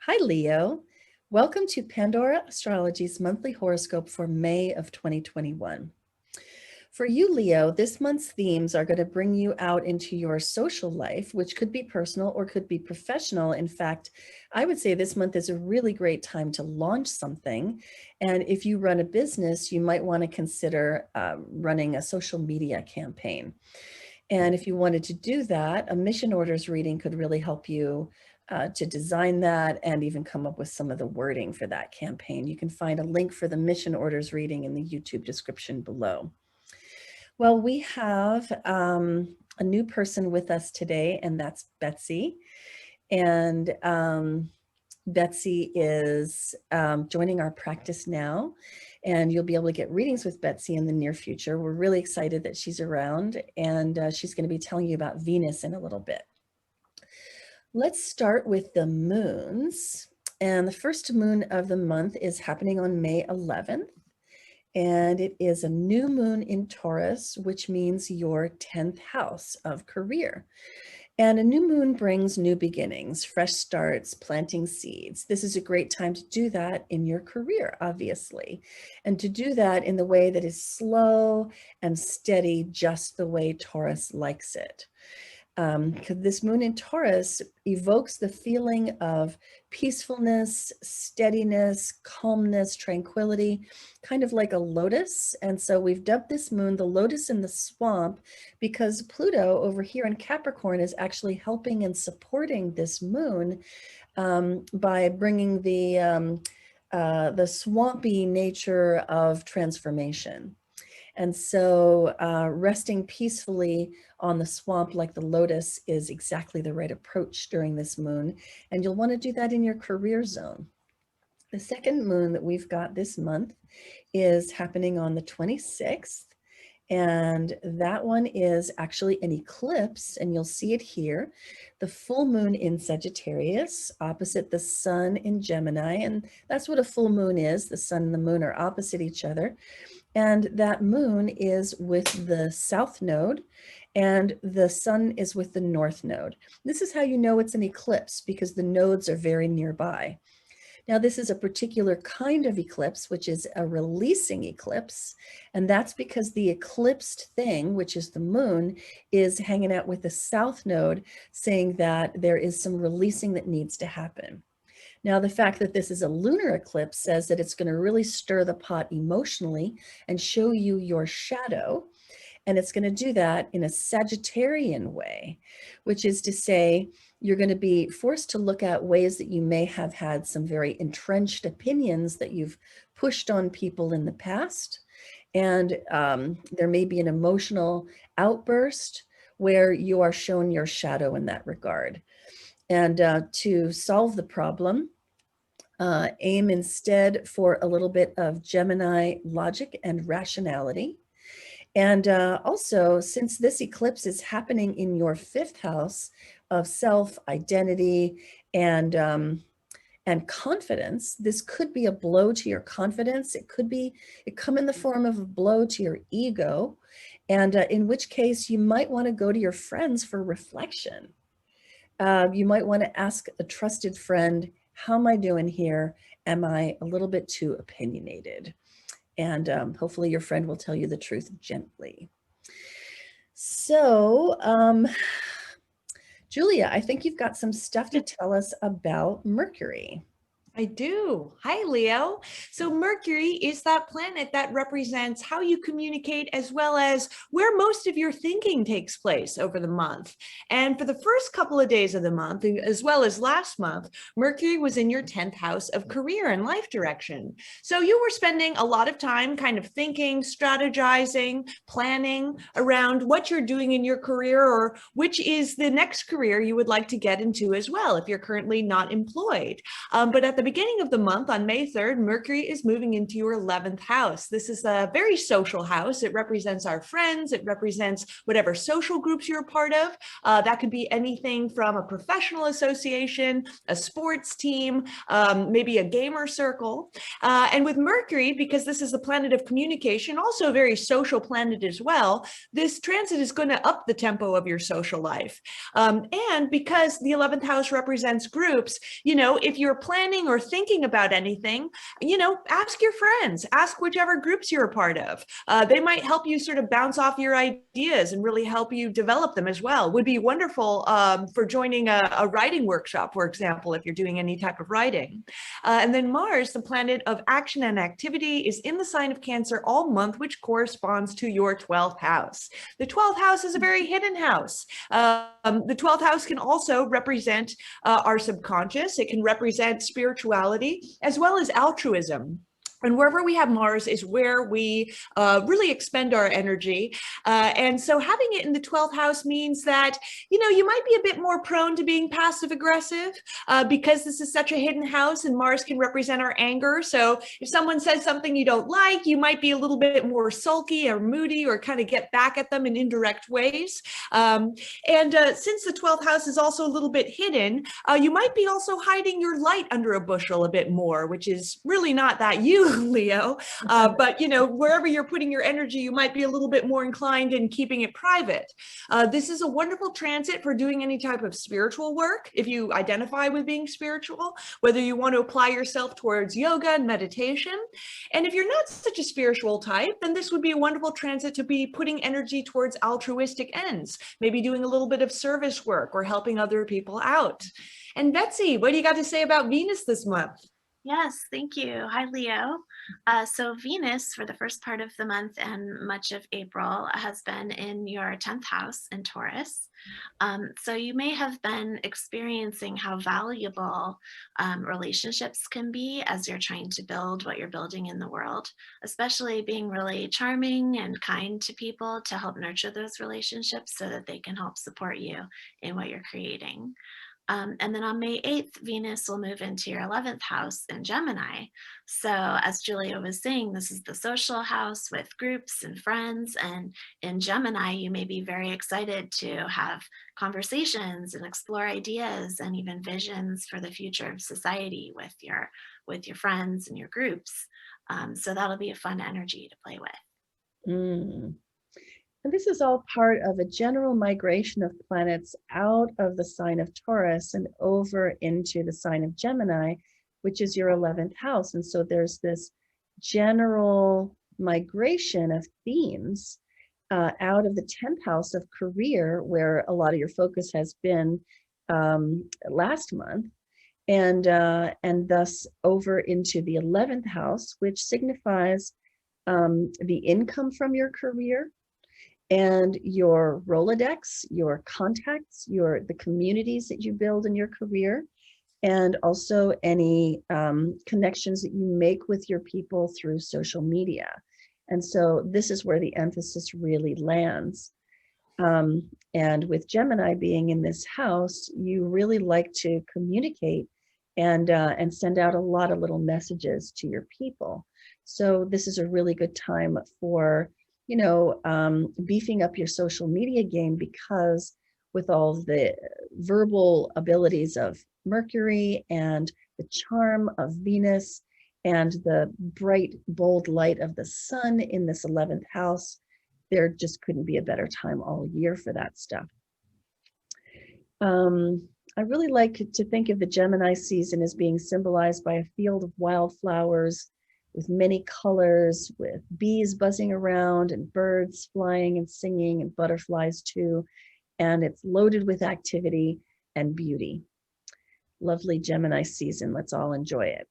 Hi, Leo. Welcome to Pandora Astrology's monthly horoscope for May of 2021. For you, Leo, this month's themes are going to bring you out into your social life, which could be personal or could be professional. In fact, I would say this month is a really great time to launch something. And if you run a business, you might want to consider running a social media campaign. And if you wanted to do that, a mission orders reading could really help you to design that and even come up with some of the wording for that campaign. You can find a link for the mission orders reading in the YouTube description below. Well, we have a new person with us today, and that's Betsy. And Betsy is joining our practice now, and you'll be able to get readings with Betsy in the near future. We're really excited that she's around, and she's going to be telling you about Venus in a little bit. Let's start with the moons. And the first moon of the month is happening on May 11th. And it is a new moon in Taurus, which means your 10th house of career. And a new moon brings new beginnings, fresh starts, planting seeds. This is a great time to do that in your career, obviously, and to do that in the way that is slow and steady, just the way Taurus likes it. Because this moon in Taurus evokes the feeling of peacefulness, steadiness, calmness, tranquility, kind of like a lotus. And so we've dubbed this moon the lotus in the swamp because Pluto over here in Capricorn is actually helping and supporting this moon by bringing the swampy nature of transformation. And so resting peacefully on the swamp like the lotus is exactly the right approach during this moon. And you'll want to do that in your career zone. The second moon that we've got this month is happening on the 26th. And that one is actually an eclipse, and you'll see it here. The full moon in Sagittarius, opposite the sun in Gemini. And that's what a full moon is. The sun and the moon are opposite each other. And that moon is with the south node, and the sun is with the north node. This is how you know it's an eclipse, because the nodes are very nearby. Now, this is a particular kind of eclipse, which is a releasing eclipse. And that's because the eclipsed thing, which is the moon, is hanging out with the south node, saying that there is some releasing that needs to happen. Now, the fact that this is a lunar eclipse says that it's going to really stir the pot emotionally and show you your shadow. And it's going to do that in a Sagittarian way, which is to say, you're going to be forced to look at ways that you may have had some very entrenched opinions that you've pushed on people in the past. And there may be an emotional outburst where you are shown your shadow in that regard. And to solve the problem, aim instead for a little bit of Gemini logic and rationality. And also, since this eclipse is happening in your 5th house of self, identity, and confidence, this could be a blow to your confidence. It come in the form of a blow to your ego. And in which case you might want to go to your friends for reflection. You might want to ask a trusted friend, how am I doing here? Am I a little bit too opinionated? And hopefully your friend will tell you the truth gently. So, Julia, I think you've got some stuff to tell us about Mercury. I do. Hi, Leo. So Mercury is that planet that represents how you communicate as well as where most of your thinking takes place over the month. And for the first couple of days of the month, as well as last month, Mercury was in your 10th house of career and life direction. So you were spending a lot of time kind of thinking, strategizing, planning around what you're doing in your career or which is the next career you would like to get into as well if you're currently not employed. But at the beginning of the month on May 3rd, Mercury is moving into your 11th house. This is a very social house. It represents our friends. It represents whatever social groups you're a part of. That could be anything from a professional association, a sports team, maybe a gamer circle. And with Mercury, because this is the planet of communication, also a very social planet as well, this transit is going to up the tempo of your social life. And because the 11th house represents groups, if you're planning or thinking about anything, ask your friends, ask whichever groups you're a part of. They might help you sort of bounce off your ideas and really help you develop them as well. Would be wonderful for joining a writing workshop, for example, if you're doing any type of writing. And then Mars, the planet of action and activity, is in the sign of Cancer all month, which corresponds to your 12th house. The 12th house is a very hidden house. The 12th house can also represent our subconscious. It can represent spirituality as well as altruism. And wherever we have Mars is where we really expend our energy. And so having it in the 12th house means that, you might be a bit more prone to being passive aggressive because this is such a hidden house and Mars can represent our anger. So if someone says something you don't like, you might be a little bit more sulky or moody or kind of get back at them in indirect ways. And since the 12th house is also a little bit hidden, you might be also hiding your light under a bushel a bit more, which is really not that you, Leo, but wherever you're putting your energy, you might be a little bit more inclined in keeping it private. This is a wonderful transit for doing any type of spiritual work. If you identify with being spiritual, whether you want to apply yourself towards yoga and meditation. And if you're not such a spiritual type, then this would be a wonderful transit to be putting energy towards altruistic ends, maybe doing a little bit of service work or helping other people out. And Betsy, what do you got to say about Venus this month? Yes, thank you. Hi, Leo. So Venus, for the first part of the month and much of April, has been in your 10th house in Taurus. So you may have been experiencing how valuable relationships can be as you're trying to build what you're building in the world, especially being really charming and kind to people to help nurture those relationships so that they can help support you in what you're creating. And then on May 8th, Venus will move into your 11th house in Gemini. So as Julia was saying, this is the social house with groups and friends. And in Gemini, you may be very excited to have conversations and explore ideas and even visions for the future of society with your friends and your groups. So that'll be a fun energy to play with. Mm. And this is all part of a general migration of planets out of the sign of Taurus and over into the sign of Gemini, which is your 11th house. And so there's this general migration of themes out of the 10th house of career, where a lot of your focus has been last month, and thus over into the 11th house, which signifies the income from your career, and your Rolodex, your contacts, the communities that you build in your career, and also any connections that you make with your people through social media. And so this is where the emphasis really lands. And with Gemini being in this house, you really like to communicate and send out a lot of little messages to your people. So this is a really good time for beefing up your social media game, because with all the verbal abilities of Mercury and the charm of Venus and the bright, bold light of the sun in this 11th house, there just couldn't be a better time all year for that stuff. I really like to think of the Gemini season as being symbolized by a field of wildflowers with many colors, with bees buzzing around and birds flying and singing and butterflies too. And it's loaded with activity and beauty. Lovely Gemini season. Let's all enjoy it.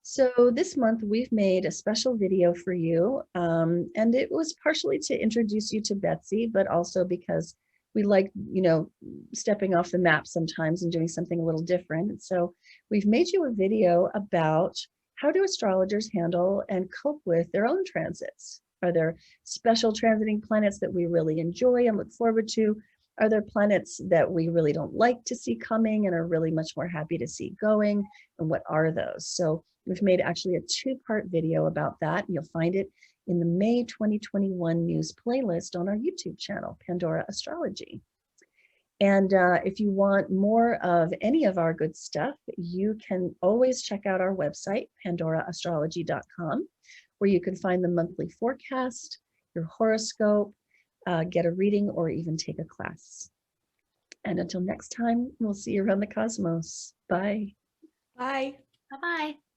So this month we've made a special video for you. And it was partially to introduce you to Betsy, but also because we like, stepping off the map sometimes and doing something a little different. And so we've made you a video about how do astrologers handle and cope with their own transits? Are there special transiting planets that we really enjoy and look forward to? Are there planets that we really don't like to see coming and are really much more happy to see going? And what are those? So we've made actually a 2-part video about that. You'll find it in the May 2021 news playlist on our YouTube channel, Pandora Astrology. And if you want more of any of our good stuff, you can always check out our website, pandoraastrology.com, where you can find the monthly forecast, your horoscope, get a reading, or even take a class. And until next time, we'll see you around the cosmos. Bye. Bye. Bye-bye.